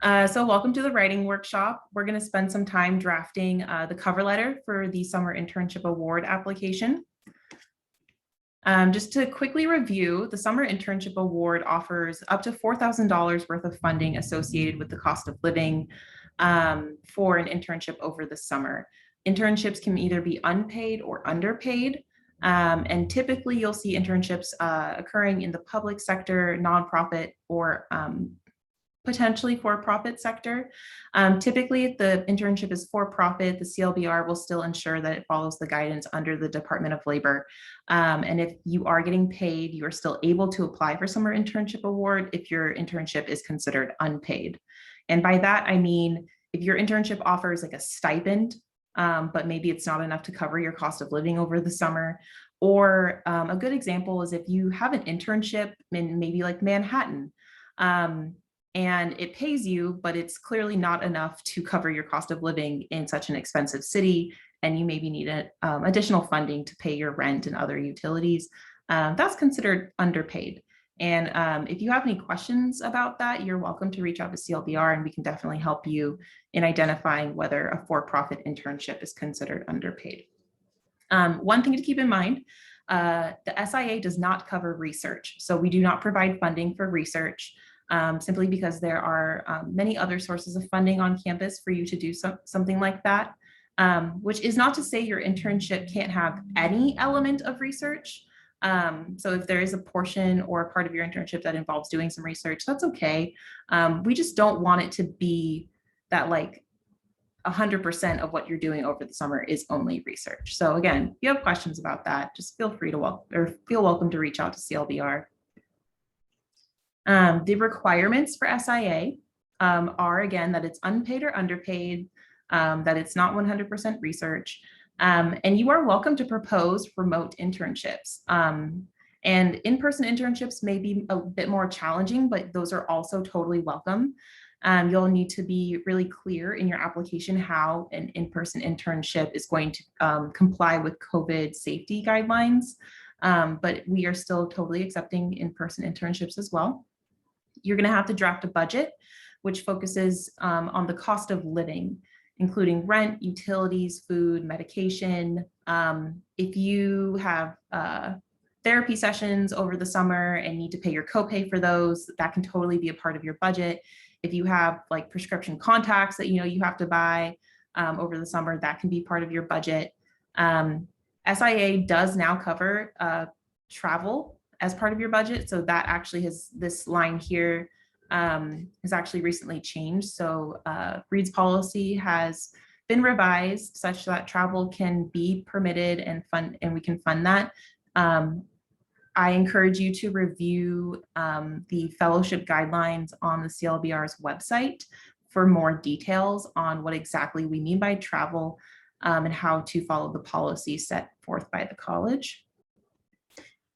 So welcome to the writing workshop. We're going to spend some time drafting the cover letter for the Summer Internship Award application. Just to quickly review, the Summer Internship Award offers up to $4,000 worth of funding associated with the cost of living for an internship over the summer. Internships can either be unpaid or underpaid. And typically you'll see internships occurring in the public sector, nonprofit, or potentially for-profit sector. Typically, if the internship is for-profit, the CLBR will still ensure that it follows the guidance under the Department of Labor. And if you are getting paid, you are still able to apply for Summer Internship Award if your internship is considered unpaid. And by that, I mean, if your internship offers like a stipend, but maybe it's not enough to cover your cost of living over the summer. Or a good example is if you have an internship in maybe like Manhattan, and it pays you, but it's clearly not enough to cover your cost of living in such an expensive city, and you maybe need additional funding to pay your rent and other utilities. That's considered underpaid. And if you have any questions about that, you're welcome to reach out to CLBR, and we can definitely help you in identifying whether a for-profit internship is considered underpaid. One thing to keep in mind, the SIA does not cover research. So we do not provide funding for research. Simply because there are many other sources of funding on campus for you to do something like that, which is not to say your internship can't have any element of research. So if there is a portion or a part of your internship that involves doing some research, that's okay. We just don't want it to be that like 100% of what you're doing over the summer is only research. So again, if you have questions about that, just feel free to feel welcome to reach out to CLBR. The requirements for SIA are, again, that it's unpaid or underpaid, that it's not 100% research, and you are welcome to propose remote internships. And in-person internships may be a bit more challenging, but those are also totally welcome. You'll need to be really clear in your application how an in-person internship is going to comply with COVID safety guidelines, but we are still totally accepting in-person internships as well. You're going to have to draft a budget, which focuses on the cost of living, including rent, utilities, food, medication. If you have therapy sessions over the summer and need to pay your copay for those, that can totally be a part of your budget. If you have like prescription contacts that you have to buy over the summer, that can be part of your budget. SIA does now cover travel as part of your budget. So that actually has, this line here has actually recently changed. So Reed's policy has been revised such that travel can be permitted and we can fund that. I encourage you to review the fellowship guidelines on the CLBR's website for more details on what exactly we mean by travel and how to follow the policy set forth by the college.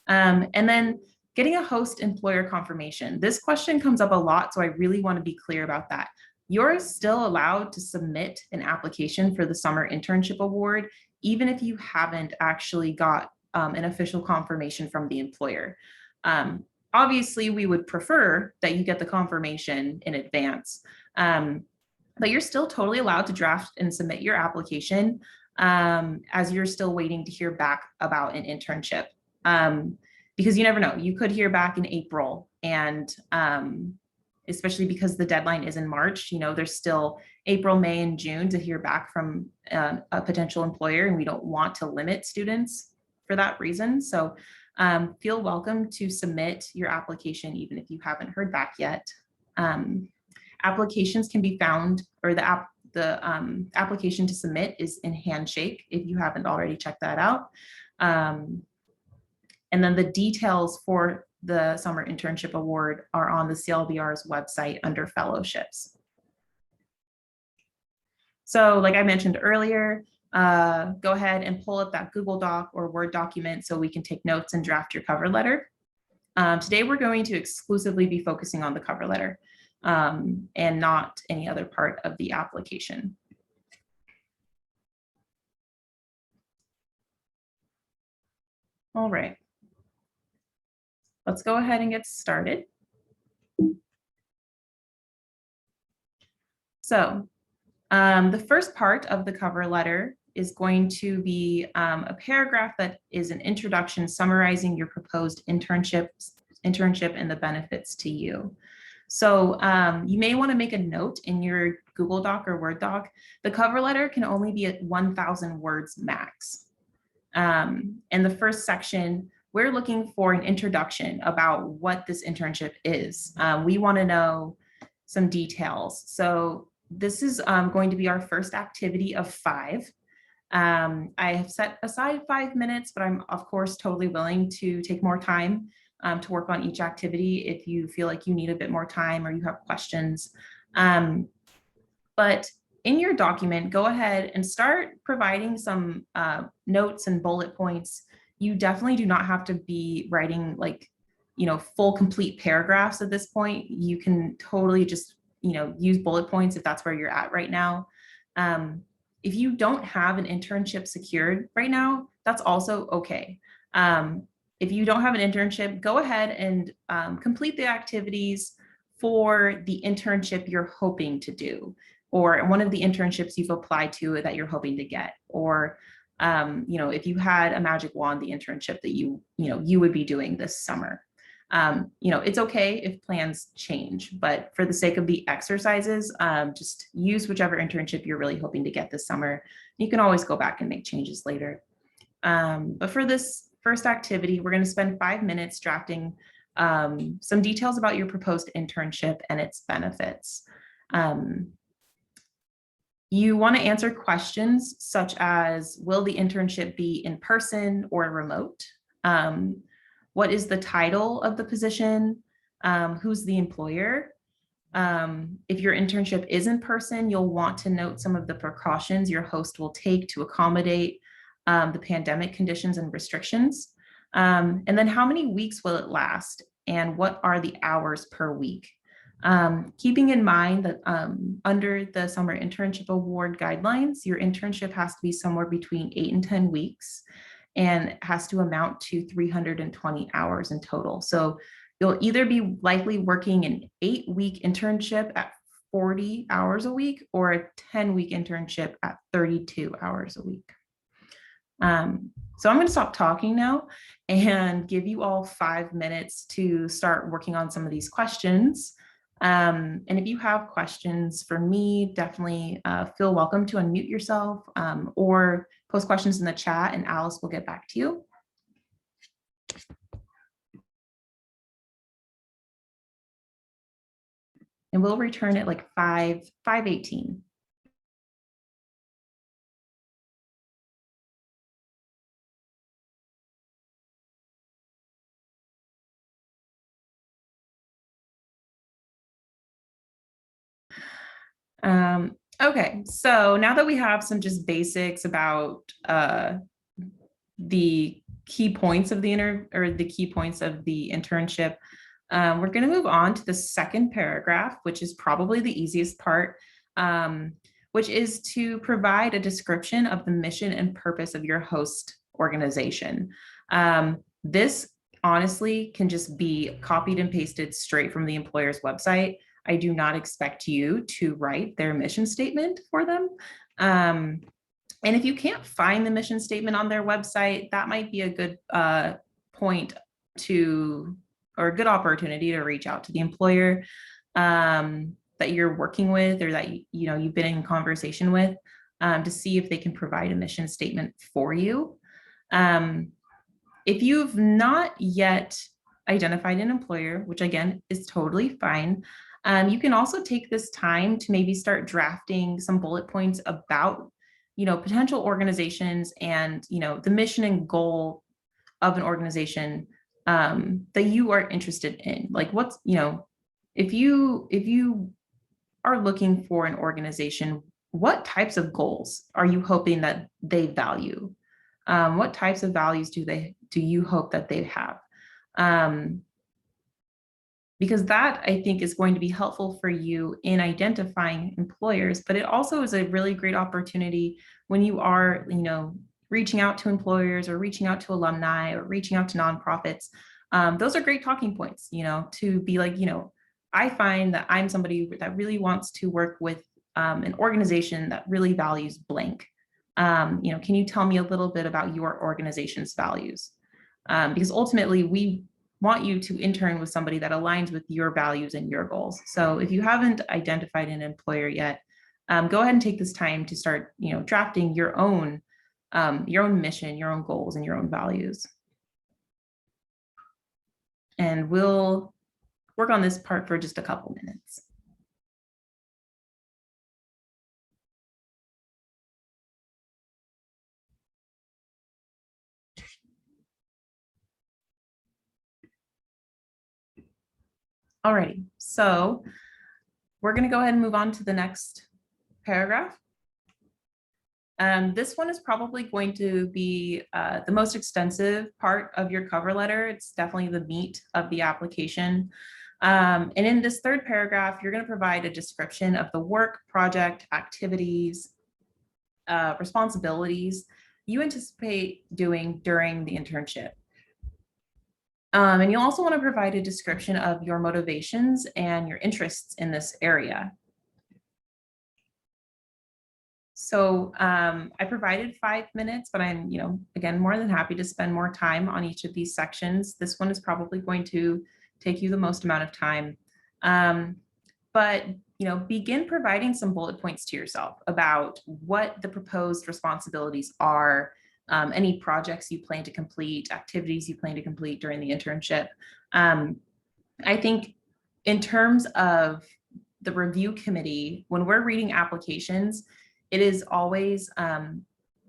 And then getting a host employer confirmation. This question comes up a lot, so I really want to be clear about that. You're still allowed to submit an application for the Summer Internship Award, even if you haven't actually got an official confirmation from the employer. Obviously, we would prefer that you get the confirmation in advance, but you're still totally allowed to draft and submit your application as you're still waiting to hear back about an internship. Because you never know, you could hear back in April, and especially because the deadline is in March, there's still April, May, and June to hear back from a potential employer, and we don't want to limit students for that reason. So feel welcome to submit your application even if you haven't heard back yet. Applications can be found, or the application to submit is in Handshake if you haven't already checked that out. And then the details for the Summer Internship Award are on the CLBR's website under fellowships. So like I mentioned earlier, go ahead and pull up that Google Doc or Word document so we can take notes and draft your cover letter. Today, we're going to exclusively be focusing on the cover letter and not any other part of the application. All right. Let's go ahead and get started. So the first part of the cover letter is going to be a paragraph that is an introduction summarizing your proposed internship and the benefits to you. So you may want to make a note in your Google Doc or Word doc. The cover letter can only be at 1,000 words max. In the first section, we're looking for an introduction about what this internship is. We want to know some details. So this is going to be our first activity of 5. I have set aside 5 minutes, but I'm of course totally willing to take more time to work on each activity if you feel like you need a bit more time or you have questions. But in your document, go ahead and start providing some notes and bullet points. You definitely do not have to be writing like, full complete paragraphs at this point. You can totally just, use bullet points if that's where you're at right now. If you don't have an internship secured right now, that's also okay. If you don't have an internship, go ahead and complete the activities for the internship you're hoping to do, or one of the internships you've applied to that you're hoping to get, or if you had a magic wand, the internship that you would be doing this summer. It's okay if plans change, but for the sake of the exercises, just use whichever internship you're really hoping to get this summer. You can always go back and make changes later. But for this first activity, we're going to spend 5 minutes drafting some details about your proposed internship and its benefits. You want to answer questions such as, will the internship be in person or remote? What is the title of the position? Who's the employer? If your internship is in person, you'll want to note some of the precautions your host will take to accommodate the pandemic conditions and restrictions. And then how many weeks will it last? And what are the hours per week? Keeping in mind that under the Summer Internship Award guidelines, your internship has to be somewhere between 8 and 10 weeks and has to amount to 320 hours in total. So you'll either be likely working an 8-week internship at 40 hours a week or a 10-week internship at 32 hours a week. So I'm going to stop talking now and give you all 5 minutes to start working on some of these questions. And if you have questions for me, definitely feel welcome to unmute yourself or post questions in the chat and Alice will get back to you. And we'll return at like 5:18. Okay, so now that we have some just basics about the key points of the internship, we're going to move on to the second paragraph, which is probably the easiest part, which is to provide a description of the mission and purpose of your host organization. This honestly can just be copied and pasted straight from the employer's website. I do not expect you to write their mission statement for them. And if you can't find the mission statement on their website, that might be a good point to, or a good opportunity to reach out to the employer that you're working with or that you've been in conversation with to see if they can provide a mission statement for you. If you've not yet identified an employer, which again is totally fine, you can also take this time to maybe start drafting some bullet points about, potential organizations and, the mission and goal of an organization that you are interested in. Like what's, if you are looking for an organization, what types of goals are you hoping that they value? What types of values do you hope that they have? Because that, I think, is going to be helpful for you in identifying employers, but it also is a really great opportunity when you are, reaching out to employers or reaching out to alumni or reaching out to nonprofits. Those are great talking points, to be like, I find that I'm somebody that really wants to work with an organization that really values blank. Can you tell me a little bit about your organization's values? Because ultimately we want you to intern with somebody that aligns with your values and your goals. So if you haven't identified an employer yet, go ahead and take this time to start, drafting your own mission, your own goals, and your own values. And we'll work on this part for just a couple minutes. Alrighty, so we're going to go ahead and move on to the next paragraph. This one is probably going to be the most extensive part of your cover letter. It's definitely the meat of the application. And in this third paragraph, you're going to provide a description of the work, project, activities, responsibilities you anticipate doing during the internship. And you'll also want to provide a description of your motivations and your interests in this area. So I provided 5 minutes, but I'm, again, more than happy to spend more time on each of these sections. This one is probably going to take you the most amount of time. But begin providing some bullet points to yourself about what the proposed responsibilities are, any projects you plan to complete, activities you plan to complete during the internship. I think in terms of the review committee, when we're reading applications, it is always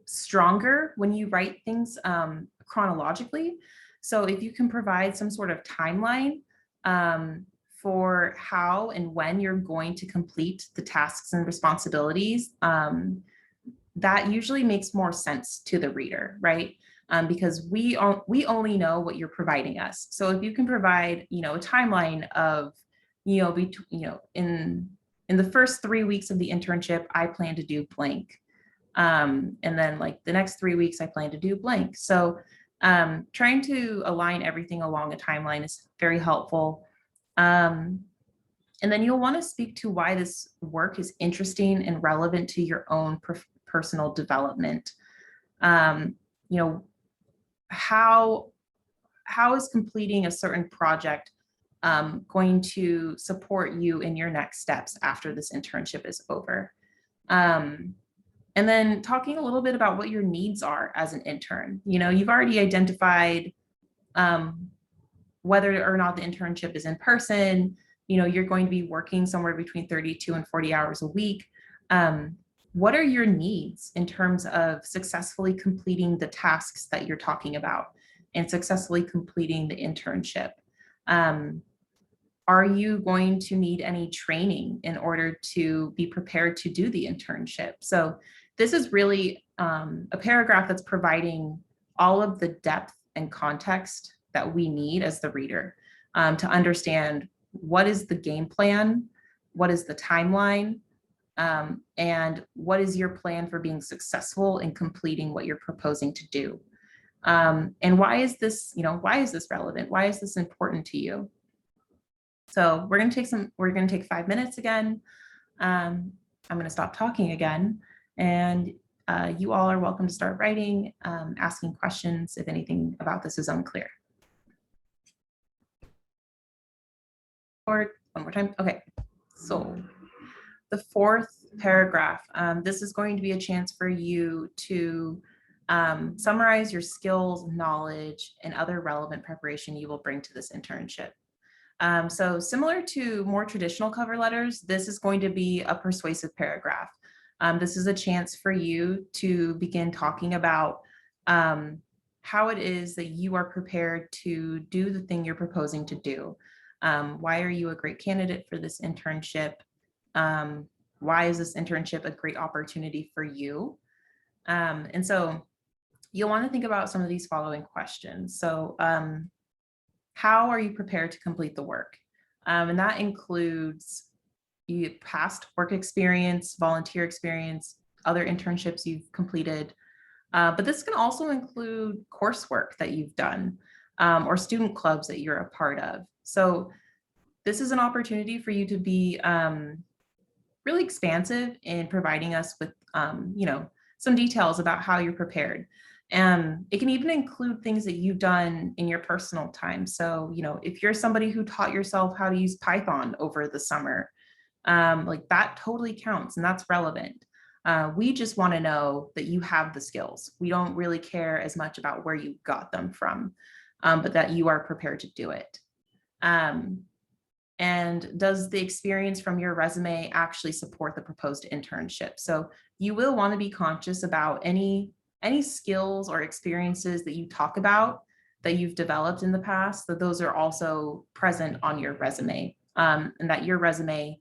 stronger when you write things chronologically. So if you can provide some sort of timeline for how and when you're going to complete the tasks and responsibilities, that usually makes more sense to the reader, right? Because we only know what you're providing us. So if you can provide, a timeline of, in the first 3 weeks of the internship, I plan to do blank. And then like the next 3 weeks, I plan to do blank. So trying to align everything along a timeline is very helpful. And then you'll want to speak to why this work is interesting and relevant to your own personal development. How is completing a certain project going to support you in your next steps after this internship is over? And then talking a little bit about what your needs are as an intern. You've already identified whether or not the internship is in person. You're going to be working somewhere between 32 and 40 hours a week. What are your needs in terms of successfully completing the tasks that you're talking about and successfully completing the internship? Are you going to need any training in order to be prepared to do the internship? So this is really a paragraph that's providing all of the depth and context that we need as the reader to understand what is the game plan, what is the timeline, and what is your plan for being successful in completing what you're proposing to do? And why is this relevant? Why is this important to you? So we're going to take 5 minutes again. I'm going to stop talking again, and you all are welcome to start writing, asking questions if anything about this is unclear. Or one more time. Okay, so the fourth paragraph, this is going to be a chance for you to summarize your skills, knowledge, and other relevant preparation you will bring to this internship. So similar to more traditional cover letters, this is going to be a persuasive paragraph. This is a chance for you to begin talking about how it is that you are prepared to do the thing you're proposing to do. Why are you a great candidate for this internship? Why is this internship a great opportunity for you? And so you'll want to think about some of these following questions. So how are you prepared to complete the work? And that includes past work experience, volunteer experience, other internships you've completed. But this can also include coursework that you've done or student clubs that you're a part of. So this is an opportunity for you to be really expansive in providing us with, some details about how you're prepared. And it can even include things that you've done in your personal time. So, if you're somebody who taught yourself how to use Python over the summer, like that totally counts and that's relevant. We just want to know that you have the skills. We don't really care as much about where you got them from, but that you are prepared to do it. And does the experience from your resume actually support the proposed internship? So you will want to be conscious about any skills or experiences that you talk about that you've developed in the past, that those are also present on your resume, and that your resume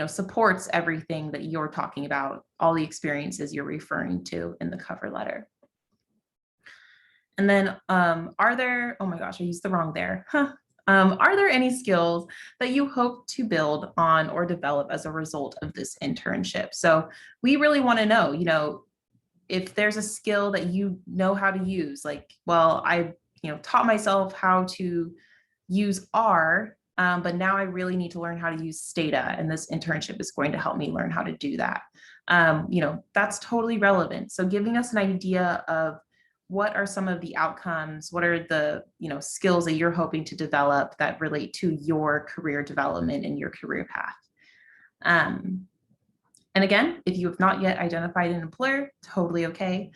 supports everything that you're talking about, all the experiences you're referring to in the cover letter. And then are there, oh my gosh, I used the wrong there. Are there any skills that you hope to build on or develop as a result of this internship? So we really want to know, if there's a skill that you know how to use, like, well, I, taught myself how to use R, but now I really need to learn how to use Stata, and this internship is going to help me learn how to do that. That's totally relevant. So giving us an idea of what are some of the outcomes, what are the skills that you're hoping to develop that relate to your career development and your career path. And again, if you have not yet identified an employer, totally okay.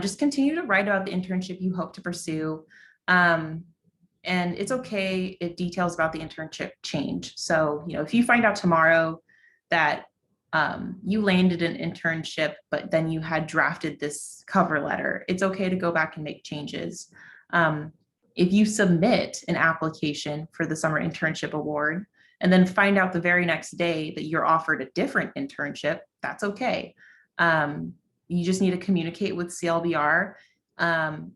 Just continue to write about the internship you hope to pursue. And it's okay if details about the internship change. So, if you find out tomorrow that you landed an internship, but then you had drafted this cover letter, it's okay to go back and make changes. If you submit an application for the Summer Internship Award and then find out the very next day that you're offered a different internship, that's okay. You just need to communicate with CLBR,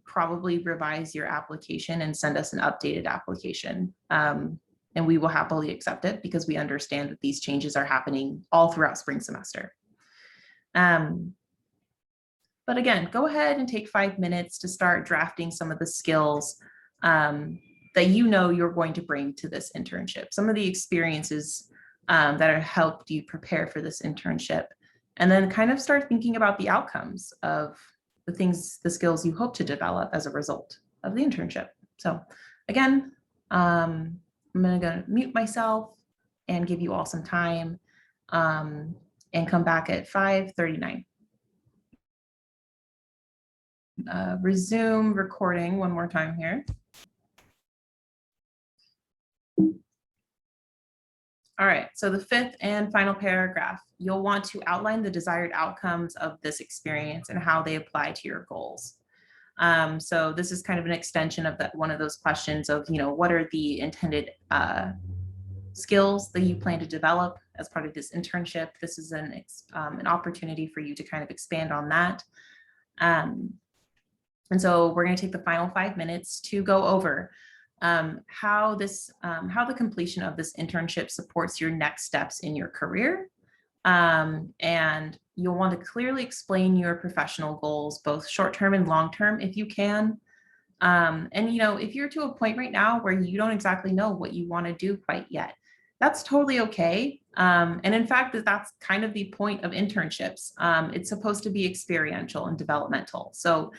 probably revise your application and send us an updated application. And we will happily accept it because we understand that these changes are happening all throughout spring semester. But again, go ahead and take 5 minutes to start drafting some of the skills that you're going to bring to this internship, some of the experiences that have helped you prepare for this internship, and then kind of start thinking about the outcomes of the skills you hope to develop as a result of the internship. So again, I'm going to mute myself and give you all some time and come back at 5:39. Resume recording one more time here. All right, so the fifth and final paragraph, you'll want to outline the desired outcomes of this experience and how they apply to your goals. So this is kind of an extension of one of those questions of, what are the intended skills that you plan to develop as part of this internship? This is an opportunity for you to kind of expand on that. And so we're going to take the final 5 minutes to go over how the completion of this internship supports your next steps in your career. And you'll want to clearly explain your professional goals, both short-term and long-term, if you can. And, if you're to a point right now where you don't exactly know what you want to do quite yet, that's totally okay. And in fact, that's kind of the point of internships. It's supposed to be experiential and developmental. So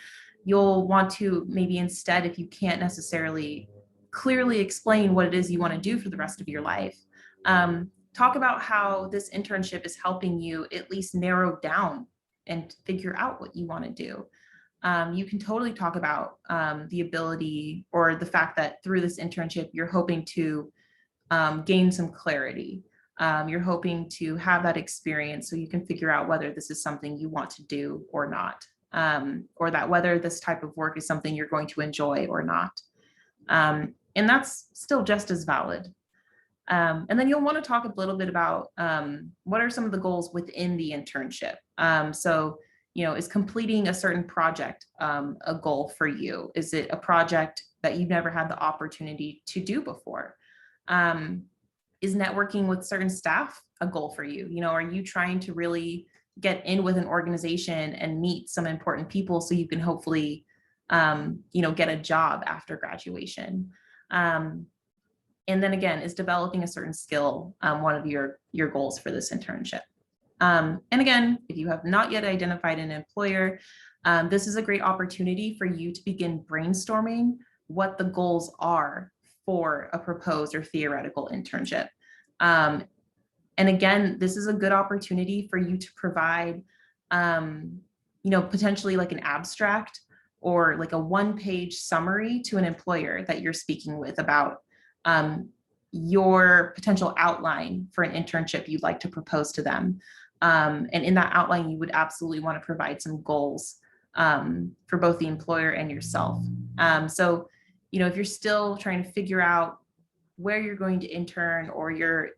you'll want to maybe instead, if you can't necessarily clearly explain what it is you want to do for the rest of your life, talk about how this internship is helping you at least narrow down and figure out what you want to do. You can totally talk about the ability or the fact that through this internship, you're hoping to gain some clarity. You're hoping to have that experience so you can figure out whether this is something you want to do or not, or that whether this type of work is something you're going to enjoy or not. And that's still just as valid. And then you'll want to talk a little bit about what are some of the goals within the internship. So, is completing a certain project a goal for you? Is it a project that you've never had the opportunity to do before? Is networking with certain staff a goal for you? Are you trying to really get in with an organization and meet some important people so you can hopefully, get a job after graduation? And then again, is developing a certain skill one of your goals for this internship? And again, if you have not yet identified an employer, this is a great opportunity for you to begin brainstorming what the goals are for a proposed or theoretical internship. And again, this is a good opportunity for you to provide, potentially like an abstract or like a one-page summary to an employer that you're speaking with about your potential outline for an internship you'd like to propose to them. And in that outline, you would absolutely want to provide some goals for both the employer and yourself. So, if you're still trying to figure out where you're going to intern, or you're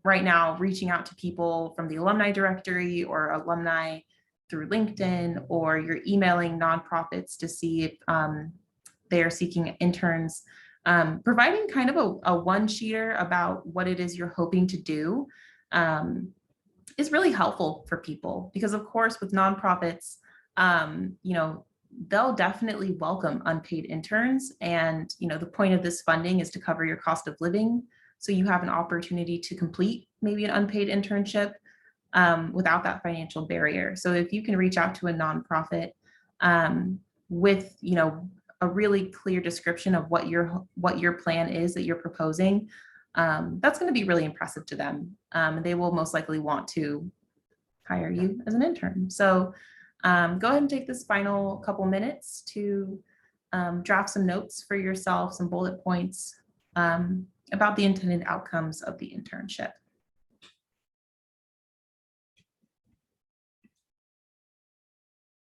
right now reaching out to people from the alumni directory or alumni through LinkedIn, or you're emailing nonprofits to see if they are seeking interns, providing kind of a one-sheeter about what it is you're hoping to do is really helpful for people, because of course with nonprofits, they'll definitely welcome unpaid interns. And, the point of this funding is to cover your cost of living. So you have an opportunity to complete maybe an unpaid internship without that financial barrier. So if you can reach out to a nonprofit with, a really clear description of what your plan is that you're proposing, that's going to be really impressive to them. They will most likely want to hire you as an intern. So go ahead and take this final couple minutes to draft some notes for yourself, some bullet points about the intended outcomes of the internship.